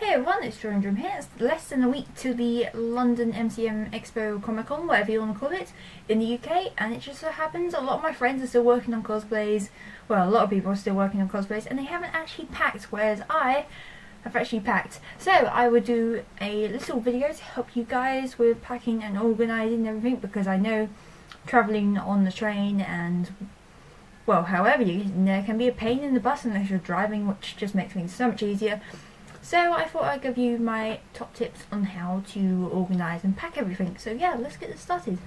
Hey everyone, it's Drum here. It's less than a week to the London MCM Expo Comic Con, whatever you want to call it, in the UK, and it just so happens a lot of my friends are still working on cosplays. Well, a lot of people are still working on cosplays, and they haven't actually packed, whereas I have actually packed. So I would do a little video to help you guys with packing and organising everything, because I know travelling on the train and, well, however you get in there can be a pain in the bus unless you're driving, which just makes things so much easier. So I thought I'd give you my top tips on how to organise and pack everything. So yeah, let's get this started.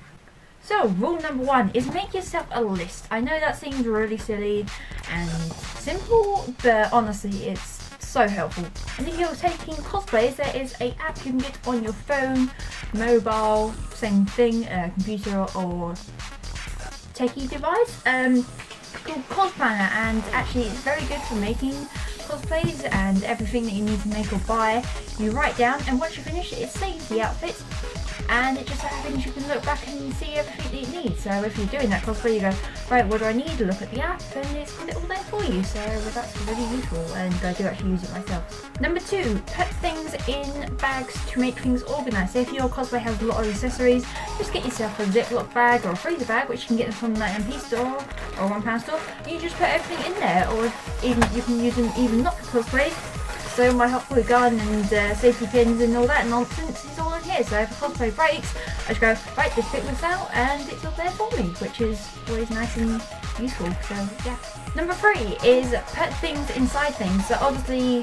So rule number one is make yourself a list. I know that seems really silly and simple, but honestly it's so helpful. And if you're taking cosplays, there is an app you can get on your phone, mobile, same thing, computer or techie device, called Cosplanner, and actually it's very good for making cosplays and everything that you need to make or buy. You write down, and once you finish it saves the outfit, and it just happens you can look back and see everything that you need. So if you're doing that cosplay, you go, right, what do I need? Look at the app and it's got it all there for you. So that's really useful, and I do actually use it myself. Number two, put things in bags to make things organised. So if your cosplay has a lot of accessories, just get yourself a Ziploc bag or a freezer bag, which you can get from the MP store or £1 store. You just put everything in there, or even you can use them even not for cosplays. So my hot glue gun and safety pins and all that nonsense is all in here. So if a cosplay breaks, I just go, right, just pick this out and it's all there for me, which is always nice and useful. So yeah. Number three is put things inside things. So obviously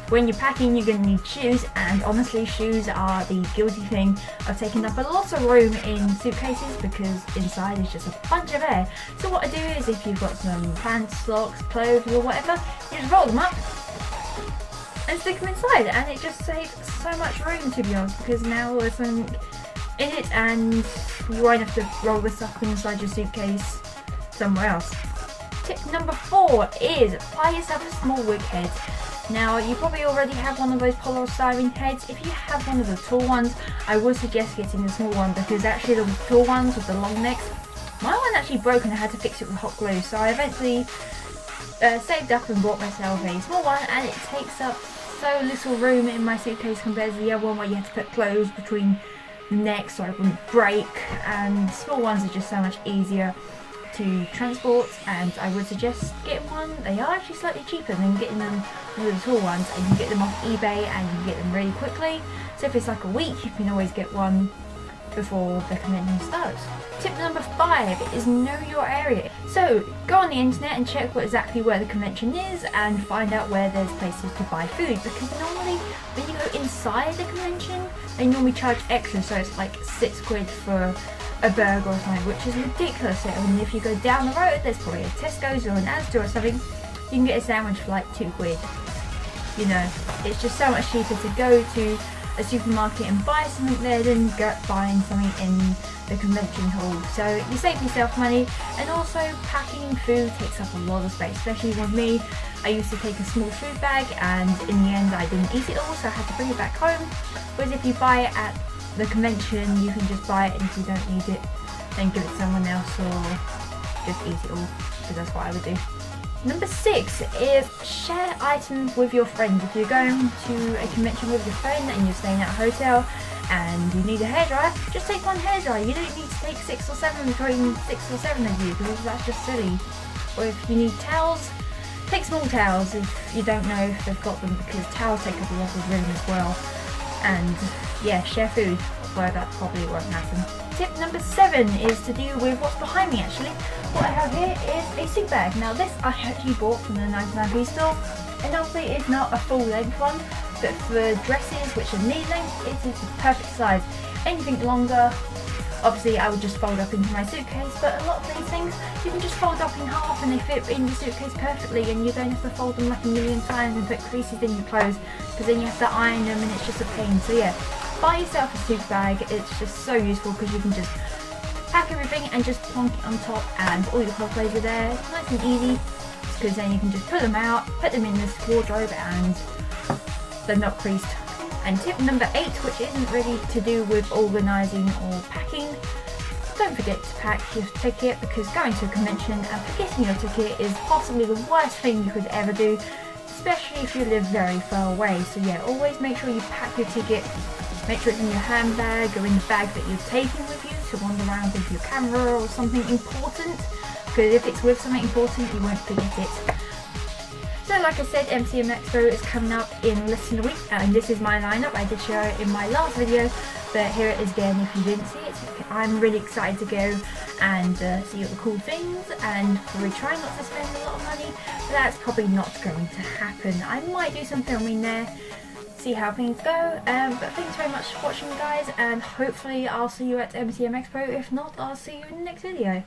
when you're packing you're going to need shoes, and honestly shoes are the guilty thing of taking up a lot of room in suitcases, because inside is just a bunch of air. So what I do is, if you've got some pants, socks, clothes or whatever, you just roll them up and stick them inside, and it just saves so much room, to be honest, because now there's something in it and you won't have to roll this up inside your suitcase somewhere else. Tip number four is buy yourself a small wig head. Now you probably already have one of those polystyrene heads. If you have one of the tall ones, I would suggest getting the small one, because actually the tall ones with the long necks, my one actually broke and I had to fix it with hot glue, so I eventually saved up and bought myself a small one, and it takes up so little room in my suitcase compared to the other one where you have to put clothes between the necks so it wouldn't break, and small ones are just so much easier to transport, and I would suggest getting one. They are actually slightly cheaper than getting them with the tall ones, and you can get them off eBay and you can get them really quickly. So if it's like a week, you can always get one before the convention starts. Tip number five is know your area. So go on the internet and check exactly where the convention is and find out where there's places to buy food, because normally when you go inside the convention they normally charge extra, so it's like £6 for a burger or something, which is ridiculous. And if you go down the road there's probably a Tesco's or an Asda or something, you can get a sandwich for like £2. You know, it's just so much cheaper to go to a supermarket and buy something there than buying something in the convention hall. So you save yourself money, and also packing food takes up a lot of space, especially with me. I used to take a small food bag, and in the end I didn't eat it all, so I had to bring it back home. Whereas if you buy it at the convention, you can just buy it, and if you don't need it then give it to someone else or just eat it all, because that's what I would do. Number six is share items with your friends. If you're going to a convention with your friend and you're staying at a hotel and you need a hairdryer, just take one hairdryer. You don't need to take 6 or 7 between 6 or 7 of you, because that's just silly. Or if you need towels, take small towels if you don't know if they've got them, because towels take up a lot of room as well. And yeah, share food, although that probably won't happen. Tip number 7 is to do with what's behind me actually. What I have here is a suit bag. Now this I actually bought from the 99p store, and obviously it's not a full length one, but for dresses which are knee length it is the perfect size. Anything longer, obviously I would just fold up into my suitcase, but a lot of these things you can just fold up in half and they fit in the suitcase perfectly, and you don't have to fold them like a million times and put creases in your clothes, because then you have to iron them and it's just a pain. So yeah, buy yourself a suit bag. It's just so useful because you can just pack everything and just plonk it on top, and all your cosplays are there. It's nice and easy, because then you can just pull them out, put them in this wardrobe, and they're not creased. And tip number 8, which isn't really to do with organising or packing, don't forget to pack your ticket, because going to a convention and forgetting your ticket is possibly the worst thing you could ever do, especially if you live very far away. So yeah, always make sure you pack your ticket, make sure it's in your handbag or in the bag that you're taking with you to wander around with your camera or something important, because if it's with something important you won't forget it. So like I said, MCM Expo is coming up in less than a week, and this is my lineup. I did share it in my last video, but here it is again if you didn't see it. I'm really excited to go and see all the cool things, and probably try not to spend a lot of money, but that's probably not going to happen. I might do some filming there, see how things go, but thanks very much for watching guys, and hopefully I'll see you at MCM Expo. If not, I'll see you in the next video.